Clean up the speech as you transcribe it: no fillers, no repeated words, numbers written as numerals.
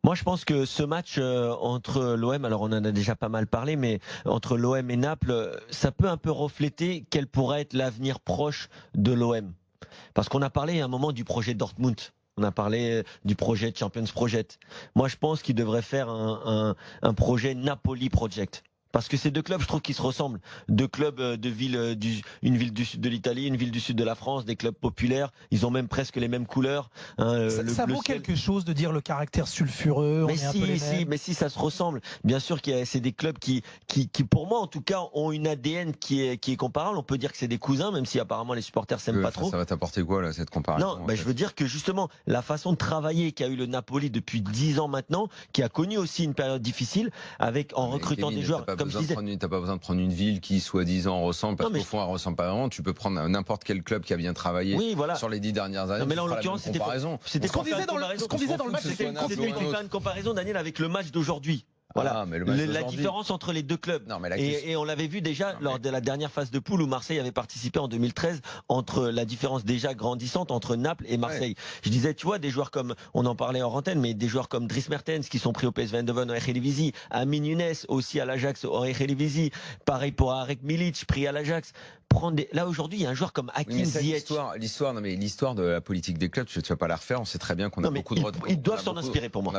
Moi, je pense que ce match entre l'OM, alors on en a déjà pas mal parlé, mais entre l'OM et Naples, ça peut un peu refléter quel pourrait être l'avenir proche de l'OM. Parce qu'on a parlé à un moment du projet Dortmund. On a parlé du projet Champions Project. Moi, je pense qu'il devrait faire un projet Napoli Project. Parce que ces deux clubs, je trouve qu'ils se ressemblent. Deux clubs de ville, une ville du sud de l'Italie, une ville du sud de la France, des clubs populaires. Ils ont même presque les mêmes couleurs. Hein, Ça vaut quelque chose de dire le caractère sulfureux. Mais si, ça se ressemble. Bien sûr c'est des clubs qui, pour moi en tout cas, ont une ADN qui est comparable. On peut dire que c'est des cousins, même si apparemment les supporters s'aiment pas trop. Ça va t'apporter quoi là, cette comparaison? Non, je veux dire que justement, la façon de travailler qu'a eu le Napoli depuis 10 ans maintenant, qui a connu aussi une période difficile, en recrutant des joueurs, comme je disais. T'as pas besoin de prendre une ville qui soi-disant ressemble, parce qu'au fond elle ressemble pas vraiment. Tu peux prendre n'importe quel club qui a bien travaillé sur les 10 dernières années. Non, mais là en l'occurrence, c'était ce qu'on disait dans le match, c'était pour faire une comparaison, Daniel, avec le match d'aujourd'hui. Voilà, la différence entre les deux clubs. Non, mais et on l'avait vu déjà lors de la dernière phase de poule où Marseille avait participé en 2013, entre la différence déjà grandissante entre Naples et Marseille. Ouais. Je disais, tu vois, des joueurs comme, on en parlait en antenne, mais des joueurs comme Dries Mertens qui sont pris au PSV Eindhoven en Eredivisie, Amin Younes aussi à l'Ajax en Eredivisie, pareil pour Arek Milic pris à l'Ajax. Là aujourd'hui, il y a un joueur comme Hakim Ziyech. L'histoire de la politique des clubs, tu vas pas la refaire. On sait très bien qu'on a beaucoup de. Ils doivent s'en inspirer pour moi.